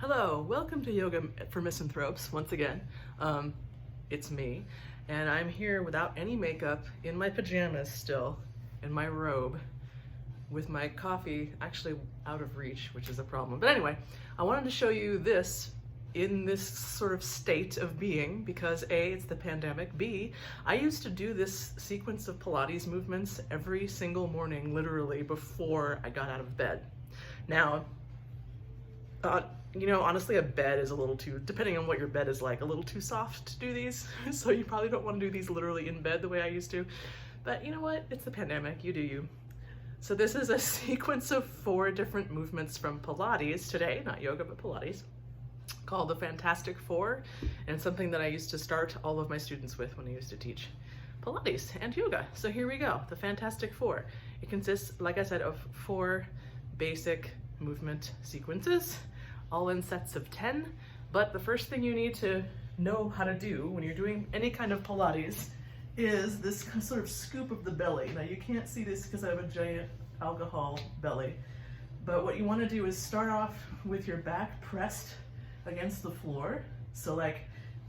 Hello, welcome to Yoga for Misanthropes once again. It's me, and I'm here without any makeup, in my pajamas still, in my robe, with my coffee actually out of reach, which is a problem. But anyway, I wanted to show you this in this sort of state of being because A, it's the pandemic, B, I used to do this sequence of Pilates movements every single morning, literally, before I got out of bed. Now, honestly, a bed is a little too, depending on what your bed is like, a little too soft to do these. So you probably don't want to do these literally in bed the way I used to. But you know what? It's the pandemic. You do you. So this is a sequence of 4 different movements from Pilates today, not yoga, but Pilates, called the Fantastic Four, and something that I used to start all of my students with when I used to teach Pilates and yoga. So here we go, the Fantastic Four. It consists, like I said, of 4 basic movement sequences, all in sets of 10. But the first thing you need to know how to do when you're doing any kind of Pilates is this sort of scoop of the belly. Now you can't see this because I have a giant alcohol belly, but what you want to do is start off with your back pressed against the floor. So like,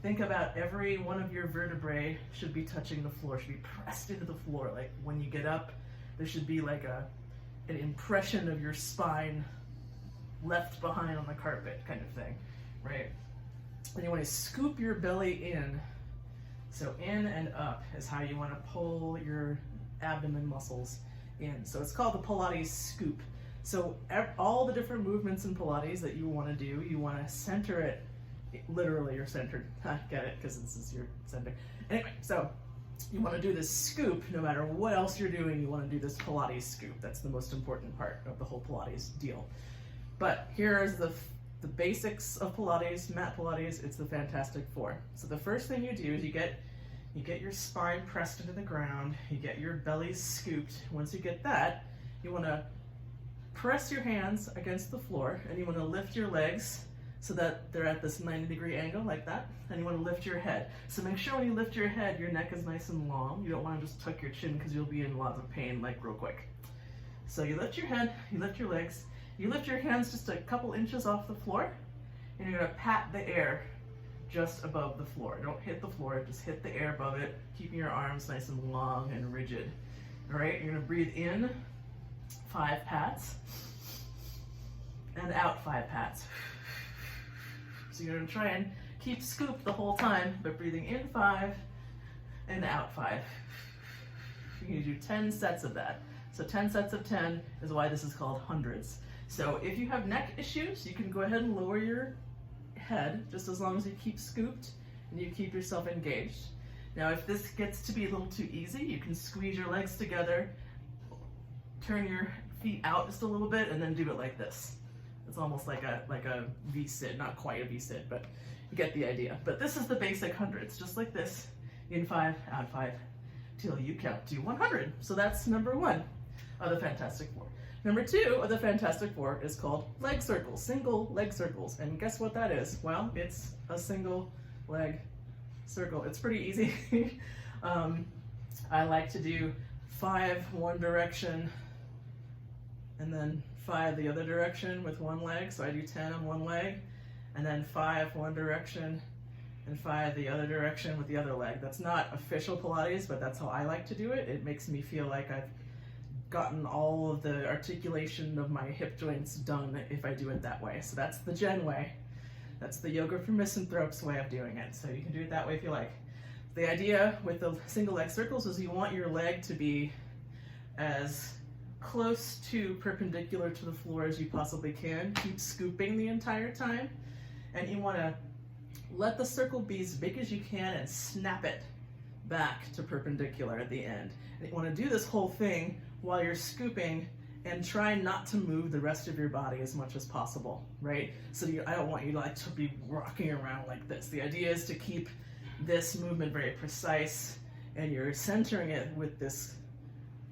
think about every one of your vertebrae should be touching the floor, should be pressed into the floor. Like when you get up, there should be like an impression of your spine left behind on the carpet kind of thing, right? And you want to scoop your belly in. So in and up is how you want to pull your abdomen muscles in. So it's called the Pilates Scoop. So all the different movements in Pilates that you want to do, you want to center it, literally you're centered. Get it? Because this is your center. Anyway, so you want to do this scoop no matter what else you're doing. You want to do this Pilates scoop. That's the most important part of the whole Pilates deal. But here is the basics of Pilates, mat Pilates. It's the Fantastic Four. So the first thing you do is you get your spine pressed into the ground, you get your belly scooped. Once you get that, you want to press your hands against the floor, and you want to lift your legs so that they're at this 90-degree angle like that, and you want to lift your head. So make sure when you lift your head, your neck is nice and long. You don't want to just tuck your chin because you'll be in lots of pain like real quick. So you lift your head, you lift your legs, you lift your hands just a couple inches off the floor, and you're going to pat the air just above the floor. Don't hit the floor, just hit the air above it, keeping your arms nice and long and rigid. All right, you're going to breathe in 5 pats, and out 5 pats. So you're going to try and keep scoop the whole time, but breathing in 5 and out 5. You're going to do 10 sets of that. So 10 sets of 10 is why this is called hundreds. So if you have neck issues, you can go ahead and lower your head, just as long as you keep scooped and you keep yourself engaged. Now if this gets to be a little too easy, you can squeeze your legs together, turn your feet out just a little bit, and then do it like this. It's almost like a V-sit, not quite a V-sit, but you get the idea. But this is the basic hundreds, just like this, in 5, out 5, till you count to 100. So that's number 1 of the Fantastic Four. Number 2 of the Fantastic Four is called leg circles, single leg circles. And guess what that is? Well, it's a single leg circle. It's pretty easy. I like to do 5 one direction and then 5 the other direction with one leg. So I do 10 on one leg, and then 5 one direction and 5 the other direction with the other leg. That's not official Pilates, but that's how I like to do it. It makes me feel like I've gotten all of the articulation of my hip joints done if I do it that way. So that's the Jen way. That's the Yoga for Misanthropes way of doing it. So you can do it that way if you like. The idea with the single leg circles is you want your leg to be as close to perpendicular to the floor as you possibly can. Keep scooping the entire time. And you want to let the circle be as big as you can and snap it back to perpendicular at the end. And you want to do this whole thing while you're scooping and try not to move the rest of your body as much as possible, right? So I don't want you to be rocking around like this. The idea is to keep this movement very precise, and you're centering it with this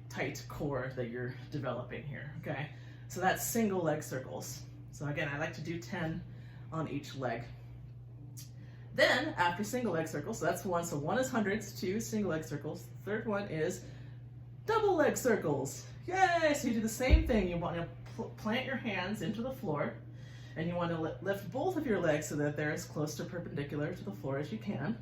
tight core that you're developing here, okay? So that's single leg circles. So again, I like to do 10 on each leg. Then after single leg circles, so that's 1. So 1 is hundreds, 2 single leg circles. The third one is double leg circles. Yay! So you do the same thing. You want to plant your hands into the floor, And you want to lift both of your legs so that they're as close to perpendicular to the floor as you can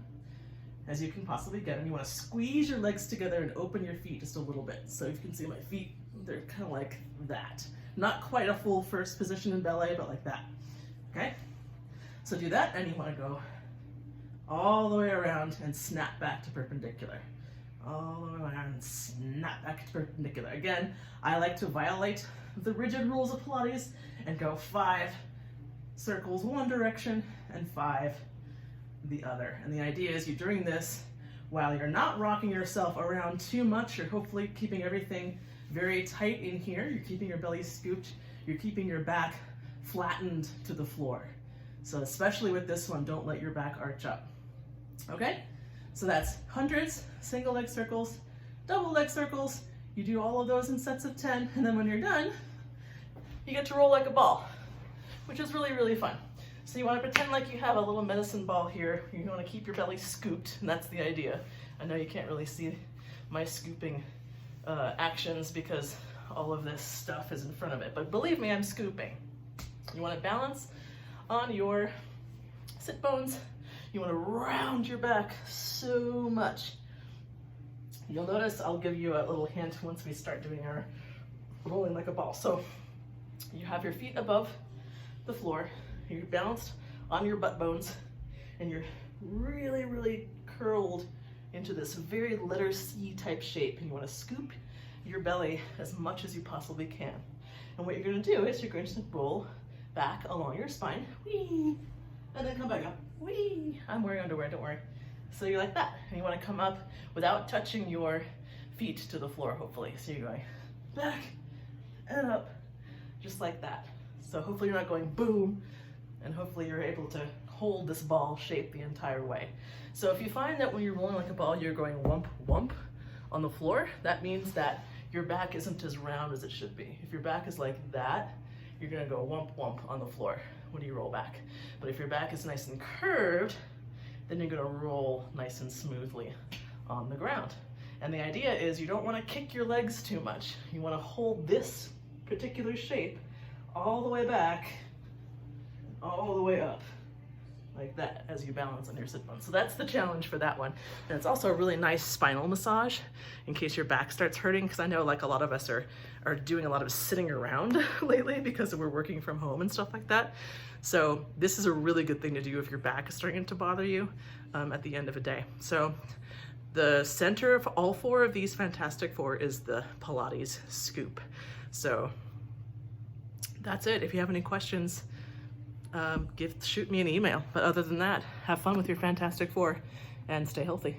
possibly get. And you want to squeeze your legs together and open your feet just a little bit. So you can see my feet, they're kind of like that. Not quite a full first position in ballet, but like that. Okay? So do that, and you want to go all the way around and snap back to perpendicular. All the way around and snap back to perpendicular. Again, I like to violate the rigid rules of Pilates and go 5 circles one direction and 5 the other. And the idea is you're doing this while you're not rocking yourself around too much. You're hopefully keeping everything very tight in here. You're keeping your belly scooped. You're keeping your back flattened to the floor. So especially with this one, don't let your back arch up. Okay? So that's hundreds, single leg circles, double leg circles. You do all of those in sets of 10, and then when you're done, you get to roll like a ball, which is really, really fun. So you want to pretend like you have a little medicine ball here. You want to keep your belly scooped, and that's the idea. I know you can't really see my scooping actions because all of this stuff is in front of it, but believe me, I'm scooping. You want to balance on your sit bones. You want to round your back so much. You'll notice I'll give you a little hint once we start doing our rolling like a ball. So you have your feet above the floor, you're balanced on your butt bones, and you're really, really curled into this very letter C type shape. And you want to scoop your belly as much as you possibly can. And what you're going to do is you're going to roll back along your spine, whee, and then come back up, whee. I'm wearing underwear, don't worry. So you're like that, and you want to come up without touching your feet to the floor, hopefully. So you're going back and up, just like that. So hopefully you're not going boom, and hopefully you're able to hold this ball shape the entire way. So if you find that when you're rolling like a ball, you're going wump, wump on the floor, that means that your back isn't as round as it should be. If your back is like that, you're gonna go wump, wump on the floor when you roll back. But if your back is nice and curved, then you're gonna roll nice and smoothly on the ground. And the idea is you don't wanna kick your legs too much. You wanna hold this particular shape all the way back, all the way up, like that, as you balance on your sit bones. So that's the challenge for that one. And it's also a really nice spinal massage in case your back starts hurting, because I know like a lot of us are doing a lot of sitting around lately because we're working from home and stuff like that. So this is a really good thing to do if your back is starting to bother you at the end of a day. So the center of all 4 of these Fantastic Four is the Pilates Scoop. So that's it. If you have any questions, shoot me an email. But other than that, have fun with your Fantastic Four and stay healthy.